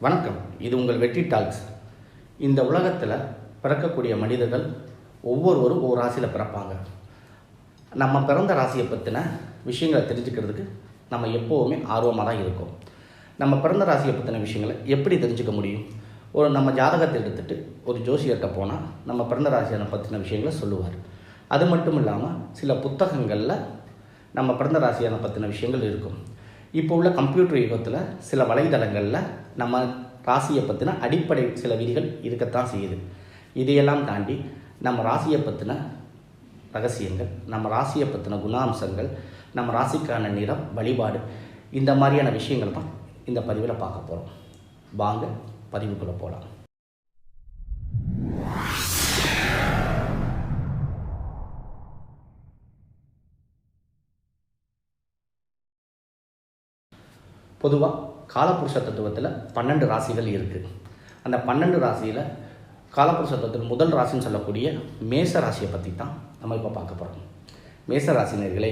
வணக்கம். இது உங்கள் வெற்றி டாக்ஸ். இந்த உலகத்தில் பிறக்கக்கூடிய மனிதர்கள் ஒவ்வொருவரும் ஒவ்வொரு ராசியில் பிறப்பாங்க. நம்ம பிறந்த ராசியை பற்றின விஷயங்களை தெரிஞ்சுக்கிறதுக்கு நம்ம எப்போவுமே ஆர்வமாக தான் இருக்கோம். நம்ம பிறந்த ராசியை பற்றின விஷயங்களை எப்படி தெரிஞ்சுக்க முடியும்? நம்ம ஜாதகத்தை எடுத்துகிட்டு ஒரு ஜோசியர்கிட்ட போனால் நம்ம பிறந்த ராசியை பற்றின விஷயங்களை சொல்லுவார். அது மட்டும் இல்லாமல் சில புத்தகங்களில் நம்ம பிறந்த ராசியை பற்றின விஷயங்கள் இருக்கும். இப்போ உள்ள கம்ப்யூட்டர் யுகத்தில் சில வலைதளங்களில் நம்ம ராசியை பற்றின அடிப்படை சில விதிகள் இருக்கத்தான் செய்யுது. இதையெல்லாம் தாண்டி நம்ம ராசியை பற்றின ரகசியங்கள், நம்ம ராசியை பற்றின குணாம்சங்கள், நம்ம ராசிக்கான நிறம், வழிபாடு, இந்த மாதிரியான விஷயங்கள் தான் இந்த பதிவில் பார்க்க போகிறோம். வாங்க பதிவுக்குள்ளே போகலாம். பொதுவாக காலபுருஷ தத்துவத்தில் 12 ராசிகள் இருக்குது. அந்த 12 ராசியில் காலபுருஷ தத்துவத்தில் முதல் ராசின்னு சொல்லக்கூடிய மேச ராசியை பற்றி தான் நம்ம இப்போ பார்க்க போகிறோம். மேச ராசினர்களே,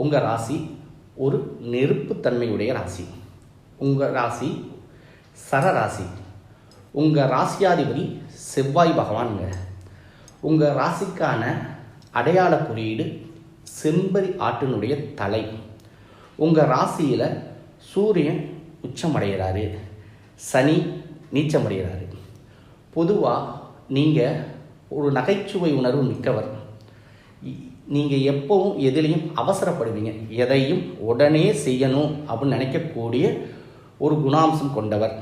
உங்கள் ராசி ஒரு நெருப்புத்தன்மையுடைய ராசி. உங்கள் ராசி சரராசி. உங்கள் ராசியாதிபதி செவ்வாய் பகவானுங்க. உங்கள் ராசிக்கான அடையாள குறியீடு செம்பரி ஆட்டினுடைய தலை. உங்கள் ராசியில் சூரியன் உச்சமடைகிறாரு, சனி நீச்சமடைகிறாரு. பொதுவாக நீங்கள் ஒரு நகைச்சுவை உணர்வு மிக்கவர். நீங்கள் எப்பவும் எதிலையும் அவசரப்படுவீங்க. எதையும் உடனே செய்யணும் அப்படின்னு நினைக்கக்கூடிய ஒரு குணாம்சம் கொண்டவர்.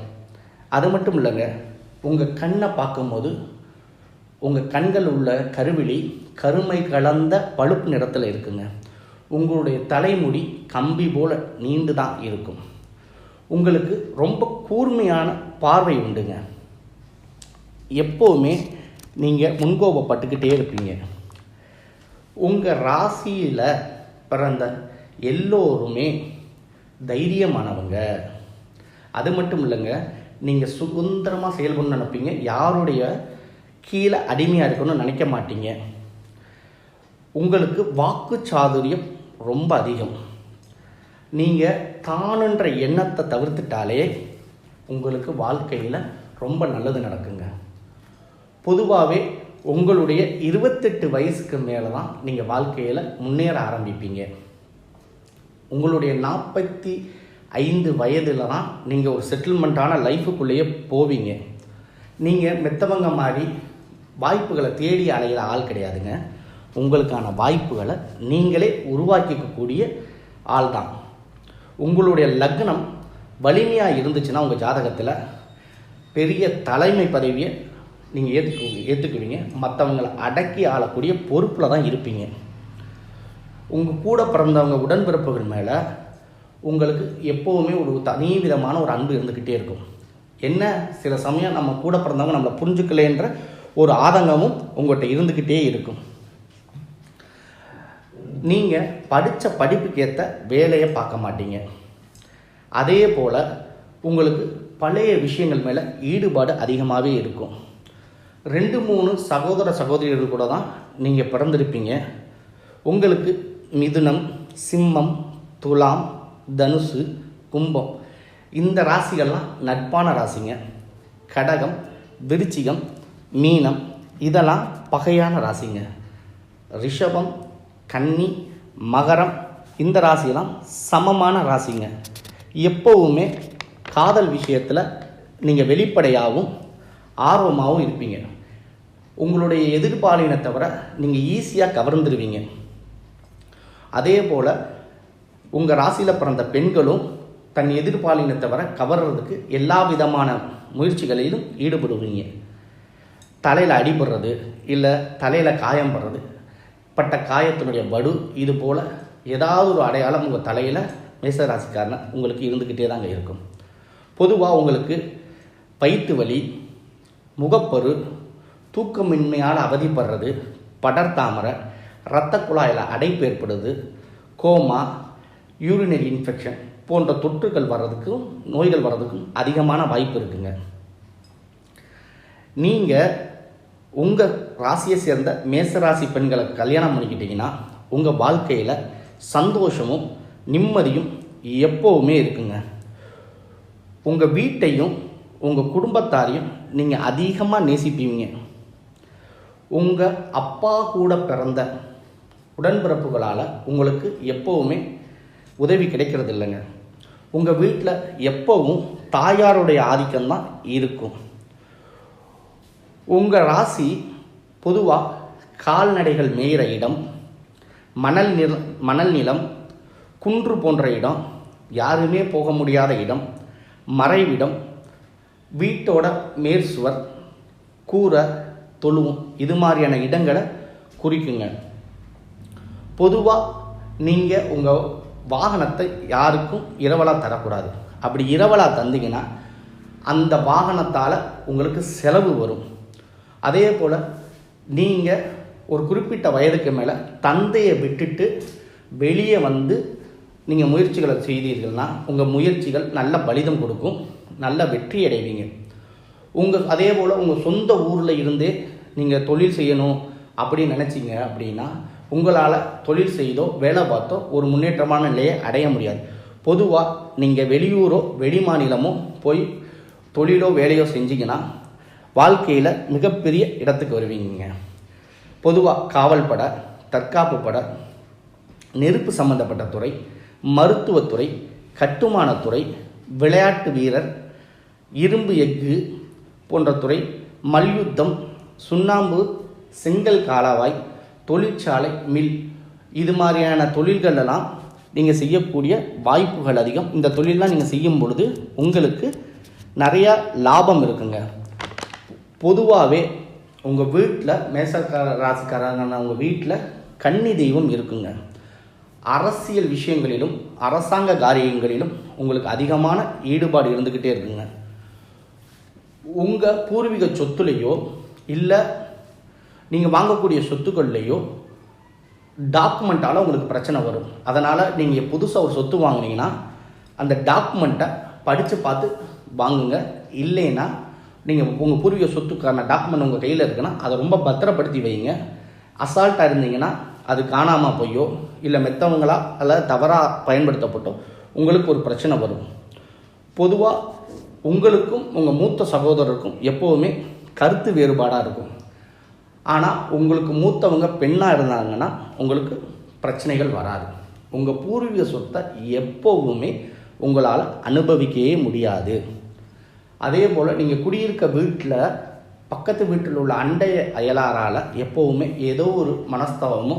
அது மட்டும் இல்லைங்க, உங்கள் கண்ணை பார்க்கும்போது உங்கள் கண்கள் உள்ள கருவிழி கருமை கலந்த பழுப்பு நிறத்தில் இருக்குங்க. உங்களுடைய தலைமுடி கம்பி போல் நீண்டு தான் இருக்கும். உங்களுக்கு ரொம்ப கூர்மையான பார்வை உண்டுங்க. எப்போவுமே நீங்கள் முன்கோபப்பட்டுக்கிட்டே இருப்பீங்க. உங்கள் ராசியில் பிறந்த எல்லோருமே தைரியமானவங்க. அது மட்டும் இல்லைங்க, நீங்கள் சுதந்திரமாக செயல்படணும்னு நினைப்பீங்க. யாருடைய கீழே அடிமையாக இருக்கணும்னு நினைக்க மாட்டீங்க. உங்களுக்கு வாக்கு சாதுரியம் ரொம்ப அதிகம். நீங்கள் தானுன்ற எண்ணத்தை தவிர்த்துட்டாலே உங்களுக்கு வாழ்க்கையில் ரொம்ப நல்லது நடக்குங்க. பொதுவாகவே உங்களுடைய 28 வயசுக்கு மேலே தான் நீங்கள் வாழ்க்கையில் முன்னேற ஆரம்பிப்பீங்க. உங்களுடைய 45 வயதில் தான் நீங்கள் ஒரு செட்டில்மெண்ட்டான லைஃபுக்குள்ளேயே போவீங்க. நீங்கள் மெத்தவங்க மாதிரி வாய்ப்புகளை தேடி அலைகிற ஆள் கிடையாதுங்க. உங்களுக்கான வாய்ப்புகளை நீங்களே உருவாக்கிக்கக்கூடிய ஆள் தான். உங்களுடைய லக்னம் வலிமையாக இருந்துச்சுன்னா உங்கள் ஜாதகத்தில் பெரிய தலைமை பதவியை நீங்கள் ஏற்றுக்குவீங்க. மற்றவங்களை அடக்கி ஆளக்கூடிய பொறுப்பில் தான் இருப்பீங்க. உங்கள் கூட பிறந்தவங்க உடன்பிறப்புகள் மேலே உங்களுக்கு எப்போவுமே ஒரு தனி விதமான ஒரு அன்பு இருந்துக்கிட்டே இருக்கும். என்ன, சில சமயம் நம்ம கூட பிறந்தவங்க நம்மளை புரிஞ்சுக்கலேன்ற ஒரு ஆதங்கமும் உங்கள்கிட்ட இருந்துக்கிட்டே இருக்கும். நீங்கள் படித்த படிப்புக்கு ஏற்ற வேலையை பார்க்க மாட்டீங்க. அதே போல் உங்களுக்கு பழைய விஷயங்கள் மேலே ஈடுபாடு அதிகமாகவே இருக்கும். 2-3 சகோதர சகோதரிகள் கூட தான் நீங்கள் பிறந்திருப்பீங்க. உங்களுக்கு மிதுனம், சிம்மம், துலாம், தனுசு, கும்பம் இந்த ராசிகள்லாம் நட்பான ராசிங்க. கடகம், விருச்சிகம், மீனம் இதெல்லாம் பகையான ராசிங்க. ரிஷபம், கன்னி, மகரம் இந்த ராசியெல்லாம் சமமான ராசிங்க. எப்போவுமே காதல் விஷயத்தில் நீங்கள் வெளிப்படையாகவும் ஆர்வமாகவும் இருப்பீங்க. உங்களுடைய எதிர்பாலினை தவிர நீங்கள் ஈஸியாக கவர்ந்துருவீங்க. அதே போல் உங்கள் ராசியில் பிறந்த பெண்களும் தன் எதிர்பாலினை தவிர கவர்றதுக்கு எல்லா விதமான முயற்சிகளிலும் ஈடுபடுவீங்க. தலையில் அடிபடுறது, இல்லை தலையில் காயம் படுறது, பட்ட காயத்தினுடைய வடு, இது போல் ஏதாவது ஒரு அடையாளம் உங்கள் தலையில் மேசராசிக்காரன உங்களுக்கு இருந்துக்கிட்டே தாங்க இருக்கும். பொதுவாக உங்களுக்கு வயிற்று வலி, முகப்பரு, தூக்கமின்மையால் அவதிப்படுறது, படர்தாமரை, இரத்த குழாயில் அடைப்பு ஏற்படுது, கோமா, யூரினரி இன்ஃபெக்ஷன் போன்ற தொற்றுகள் வர்றதுக்கும் நோய்கள் வர்றதுக்கும் அதிகமான வாய்ப்பு இருக்குங்க. நீங்கள் உங்கள் ராசியை சேர்ந்த மேசராசி பெண்களை கல்யாணம் பண்ணிக்கிட்டிங்கன்னா உங்கள் வாழ்க்கையில் சந்தோஷமும் நிம்மதியும் எப்போவுமே இருக்குங்க. உங்கள் வீட்டையும் உங்கள் குடும்பத்தாரையும் நீங்கள் அதிகமாக நேசிப்பீங்க. உங்கள் அப்பா கூட பிறந்த உடன்பிறப்புகளால் உங்களுக்கு எப்போவுமே உதவி கிடைக்கிறது இல்லைங்க. உங்கள் வீட்டில் எப்போவும் தாயாருடைய ஆதிக்கம்தான் இருக்கும். உங்கள் ராசி பொதுவாக கால்நடைகள் மேயிற இடம், மணல் நிலம், குன்று போன்ற இடம், யாருமே போக முடியாத இடம், மறைவிடம், வீட்டோட மேற்சுவர், கூரை, தொழுவம், இது மாதிரியான இடங்களை குறிக்குங்க. பொதுவாக நீங்கள் உங்கள் வாகனத்தை யாருக்கும் இரவலாக தரக்கூடாது. அப்படி இரவலாக தந்தீங்கன்னா அந்த வாகனத்தால் உங்களுக்கு செலவு வரும். அதே போல் நீங்கள் ஒரு குறிப்பிட்ட வயதுக்கு மேலே தந்தையை விட்டுட்டு வெளியே வந்து நீங்கள் முயற்சிகளை செய்தீர்கள்னா உங்கள் முயற்சிகள் நல்ல பலிதம் கொடுக்கும், நல்ல வெற்றி அடைவீங்க. அதே போல் உங்கள் சொந்த ஊரில் இருந்தே நீங்கள் தொழில் செய்யணும் அப்படின்னு நினச்சிங்க அப்படின்னா உங்களால் தொழில் செய்தோ வேலை பார்த்தோ ஒரு முன்னேற்றமான நிலையை அடைய முடியாது. பொதுவாக நீங்கள் வெளியூரோ வெளி மாநிலமோ போய் தொழிலோ வேலையோ செஞ்சீங்கன்னா வாழ்க்கையில் மிகப்பெரிய இடத்துக்கு வருவீங்க. பொதுவாக காவல் படை, தற்காப்பு படை, நெருப்பு சம்பந்தப்பட்ட துறை, மருத்துவத்துறை, கட்டுமானத்துறை, விளையாட்டு வீரர், இரும்பு எஃகு போன்ற துறை, மல்யுத்தம், சுண்ணாம்பு, செங்கல் காலாவாய், தொழிற்சாலை, மில், இது மாதிரியான தொழில்களெல்லாம் நீங்கள் செய்யக்கூடிய வாய்ப்புகள் அதிகம். இந்த தொழிலெலாம் நீங்கள் செய்யும் பொழுது உங்களுக்கு நிறையா லாபம் இருக்குங்க. பொதுவாகவே உங்கள் வீட்டில் மேசக்கார ராசிக்காரங்க உங்கள் வீட்டில் கன்னி தெய்வம் இருக்குங்க. அரசியல் விஷயங்களிலும் அரசாங்க காரியங்களிலும் உங்களுக்கு அதிகமான ஈடுபாடு இருந்துக்கிட்டே இருக்குங்க. உங்கள் பூர்வீக சொத்துலேயோ இல்லை நீங்கள் வாங்கக்கூடிய சொத்துக்கள்லேயோ டாக்குமெண்ட்டால் உங்களுக்கு பிரச்சனை வரும். அதனால் நீங்கள் புதுசாக ஒரு சொத்து வாங்கினீங்கன்னா அந்த டாக்குமெண்ட்டை படித்து பார்த்து வாங்குங்க. இல்லைன்னா நீங்கள் உங்கள் பூர்வீக சொத்துக்கான டாக்குமெண்ட் உங்கள் கையில் இருக்குன்னா அதை ரொம்ப பத்திரப்படுத்தி வைங்க. அசால்ட்டாக இருந்தீங்கன்னா அது காணாமல் போயோ இல்லை மெத்தவங்களா அல்லது தவறாக பயன்படுத்தப்பட்டோ உங்களுக்கு ஒரு பிரச்சனை வரும். பொதுவாக உங்களுக்கும் உங்கள் மூத்த சகோதரருக்கும் எப்போவுமே கருத்து வேறுபாடாக இருக்கும். ஆனால் உங்களுக்கு மூத்தவங்க பெண்ணாக இருந்தாங்கன்னா உங்களுக்கு பிரச்சனைகள் வராது. உங்கள் பூர்வீக சொத்தை எப்போவுமே உங்களால் அனுபவிக்கவே முடியாது. அதே போல் நீங்கள் குடியிருக்க வீட்டில் பக்கத்து வீட்டில் உள்ள அண்டைய அயலாரால் எப்போவுமே ஏதோ ஒரு மனஸ்தாபமோ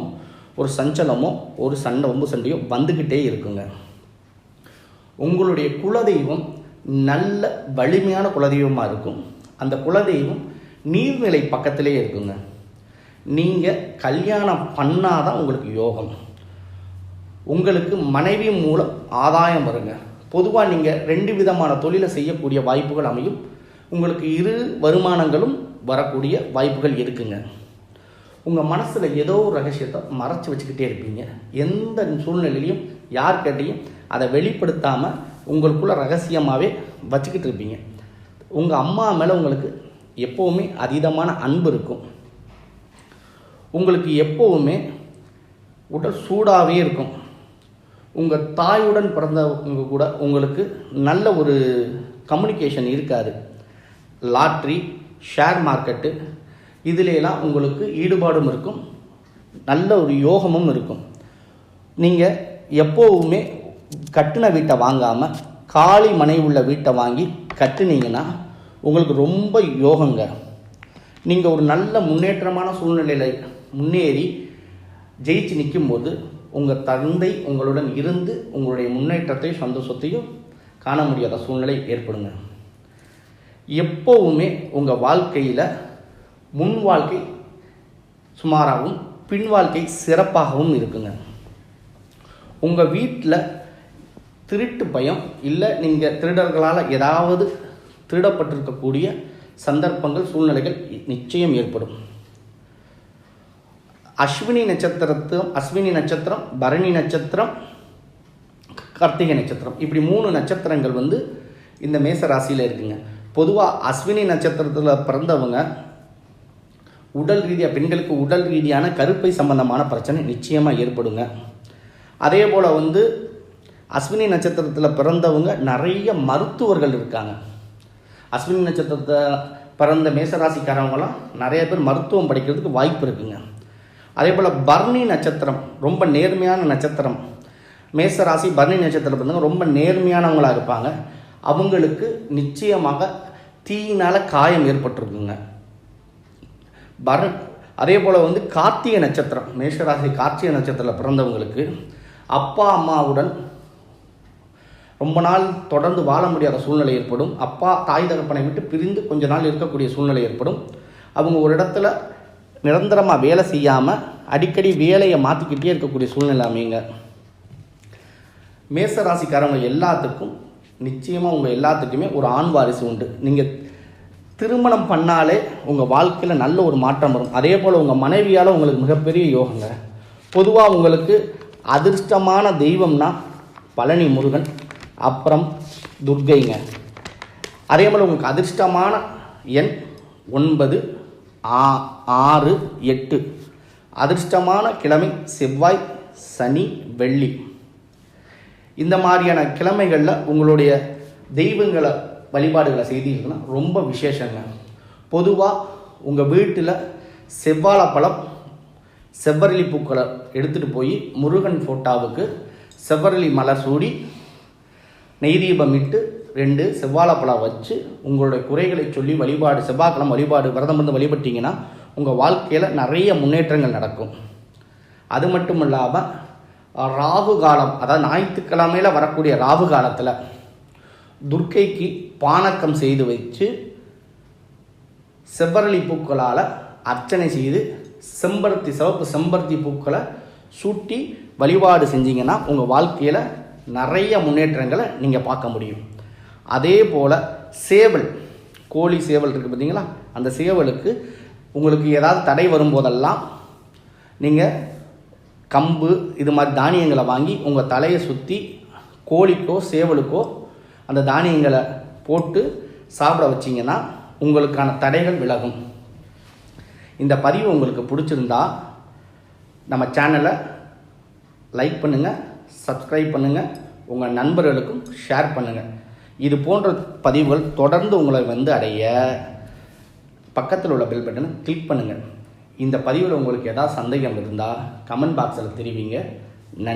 ஒரு சஞ்சலமோ ஒரு சண்டையோ வந்துக்கிட்டே இருக்குங்க. உங்களுடைய குலதெய்வம் நல்ல வலிமையான குலதெய்வமாக இருக்கும். அந்த குலதெய்வம் நீர்நிலை பக்கத்திலே இருக்குங்க. நீங்கள் கல்யாணம் பண்ணாதான் உங்களுக்கு யோகம். உங்களுக்கு மனைவி மூலம் ஆதாயம் வருங்க. பொதுவாக நீங்கள் 2 விதமான தொழிலை செய்யக்கூடிய வாய்ப்புகள் அமையும். உங்களுக்கு 2 வருமானங்களும் வரக்கூடிய வாய்ப்புகள் இருக்குங்க. உங்கள் மனசில் ஏதோ ஒரு ரகசியத்தை மறைச்சி வச்சுக்கிட்டே இருப்பீங்க. எந்த சூழ்நிலையிலையும் யார்கிட்டையும் அதை வெளிப்படுத்தாமல் உங்களுக்குள்ள ரகசியமாகவே வச்சுக்கிட்டு இருப்பீங்க. உங்கள் அம்மா மேலே உங்களுக்கு எப்போவுமே அதீதமான அன்பு இருக்கும். உங்களுக்கு எப்போவுமே உடல் சூடாகவே இருக்கும். உங்கள் தாயுடன் பிறந்தவங்க கூட உங்களுக்கு நல்ல ஒரு கம்யூனிகேஷன் இருக்காது. லாட்ரி, ஷேர் மார்க்கெட்டு இதிலெல்லாம் உங்களுக்கு ஈடுபாடும் இருக்கும், நல்ல ஒரு யோகமும் இருக்கும். நீங்கள் எப்போவுமே கட்டின வீட்டை வாங்காமல் காலி மனை உள்ள வீட்டை வாங்கி கட்டுனீங்கன்னா உங்களுக்கு ரொம்ப யோகங்க. நீங்கள் ஒரு நல்ல முன்னேற்றமான சூழ்நிலையில் முன்னேறி ஜெயிச்சு நிற்கும்போது உங்கள் தந்தை உங்களுடன் இருந்து உங்களுடைய முன்னேற்றத்தையும் சந்தோஷத்தையும் காண முடியாத சூழ்நிலை ஏற்படுங்க. எப்போவுமே உங்கள் வாழ்க்கையில் முன் வாழ்க்கை சுமாராகவும் பின் வாழ்க்கை சிறப்பாகவும் இருக்குங்க. உங்கள் வீட்டில் திருட்டு பயம் இல்லை நீங்கள் திருடர்களால் ஏதாவது திருடப்பட்டிருக்கக்கூடிய சந்தர்ப்பங்கள் சூழ்நிலைகள் நிச்சயம் ஏற்படும். அஸ்வினி நட்சத்திரம், பரணி நட்சத்திரம், கார்த்திகை நட்சத்திரம், இப்படி 3 நட்சத்திரங்கள் இந்த மேச ராசியில் இருக்குங்க. பொதுவாக அஸ்வினி நட்சத்திரத்தில் பிறந்தவங்க உடல் ரீதியாக பெண்களுக்கு உடல் ரீதியான கருப்பை சம்பந்தமான பிரச்சனை நிச்சயமாக ஏற்படுங்க. அதே போல் அஸ்வினி நட்சத்திரத்தில் பிறந்தவங்க நிறைய மருத்துவர்கள் இருக்காங்க. அஸ்வினி நட்சத்திரத்தை பிறந்த மேசராசிக்காரவங்களாம் நிறைய பேர் மருத்துவம் படிக்கிறதுக்கு வாய்ப்பு இருக்குங்க. அதே போல் பரணி நட்சத்திரம் ரொம்ப நேர்மையான நட்சத்திரம். மேசராசி பரணி நட்சத்திரம் பிறந்தவங்க ரொம்ப நேர்மையானவங்களாக இருப்பாங்க. அவங்களுக்கு நிச்சயமாக தீயினால் காயம் ஏற்பட்டிருக்குங்க. அதே போல் கார்த்திகை நட்சத்திரம், மேஷராசி கார்த்திகை நட்சத்திரத்தில் பிறந்தவங்களுக்கு அப்பா அம்மாவுடன் ரொம்ப நாள் தொடர்ந்து வாழ முடியாத சூழ்நிலை ஏற்படும். அப்பா தாய் தகப்பனை விட்டு பிரிந்து கொஞ்ச நாள் இருக்கக்கூடிய சூழ்நிலை ஏற்படும். அவங்க ஒரு இடத்துல நிரந்தரமாக வேலை செய்யாமல் அடிக்கடி வேலையை மாற்றிக்கிட்டே இருக்கக்கூடிய சூழ்நிலை அமைங்க. மேசராசிக்காரவங்க எல்லாத்துக்கும் நிச்சயமாக உங்கள் எல்லாத்துக்குமே ஒரு ஆண் வாரிசு உண்டு. நீங்கள் திருமணம் பண்ணாலே உங்கள் வாழ்க்கையில் நல்ல ஒரு மாற்றம் வரும். அதே போல் உங்கள் மனைவியால் உங்களுக்கு மிகப்பெரிய யோகங்க. பொதுவாக உங்களுக்கு அதிர்ஷ்டமான தெய்வம்னா பழனி முருகன், அப்புறம் துர்க்கைங்க. அதே போல் உங்களுக்கு அதிர்ஷ்டமான எண் 9, 6, 8. அதிர்ஷ்டமான கிழமை செவ்வாய், சனி, வெள்ளி. இந்த மாதிரியான கிழமைகளில் உங்களுடைய தெய்வங்களை வழிபாடுகளை செய்தீங்கன்னா ரொம்ப விசேஷங்க. பொதுவாக உங்கள் வீட்டில் செவ்வாழைப்பழம், செவ்வரளி பூக்களை எடுத்துகிட்டு போய் முருகன் ஃபோட்டாவுக்கு செவ்வரளி மலர் சூடி நெய் தீபம் இட்டு 2 செவ்வாழைப்பழம் வச்சு உங்களுடைய குறைகளை சொல்லி வழிபாடு, செவ்வாய்க்கிழமை வழிபாடு விரதம் வந்து வழிபட்டிங்கன்னா உங்கள் வாழ்க்கையில் நிறைய முன்னேற்றங்கள் நடக்கும். அது மட்டும் இல்லாமல் ராகு காலம், அதாவது ஞாயிற்றுக்கிழமையில் வரக்கூடிய ராகு காலத்தில் துர்க்கைக்கு பானக்கம் செய்து வச்சு செவ்வரளி பூக்களால் அர்ச்சனை செய்து சிவப்பு செம்பருத்தி பூக்களை சூட்டி வழிபாடு செஞ்சீங்கன்னா உங்கள் வாழ்க்கையில் நிறைய முன்னேற்றங்களை நீங்கள் பார்க்க முடியும். அதே போல் சேவல், கோழி சேவல் இருக்குது பார்த்தீங்களா, அந்த சேவலுக்கு உங்களுக்கு ஏதாவது தடை வரும்போதெல்லாம் நீங்கள் கம்பு இது மாதிரி தானியங்களை வாங்கி உங்கள் தலையை சுற்றி கோழிக்கோ சேவலுக்கோ அந்த தானியங்களை போட்டு சாப்பிட வச்சிங்கன்னா உங்களுக்கான தடைகள் விலகும். இந்த பதிவு உங்களுக்கு பிடிச்சிருந்தா நம்ம சேனலை லைக் பண்ணுங்கள், சப்ஸ்கிரைப் பண்ணுங்கள், உங்கள் நண்பர்களுக்கும் ஷேர் பண்ணுங்கள். இது போன்ற பதிவுகள் தொடர்ந்து உங்களை அடைய பக்கத்தில் உள்ள பெல் பட்டனை கிளிக் பண்ணுங்கள். இந்த பதிவில் உங்களுக்கு ஏதாவது சந்தேகம் இருந்தால் கமெண்ட் பாக்ஸில் தெரிவிங்க. நன்றி.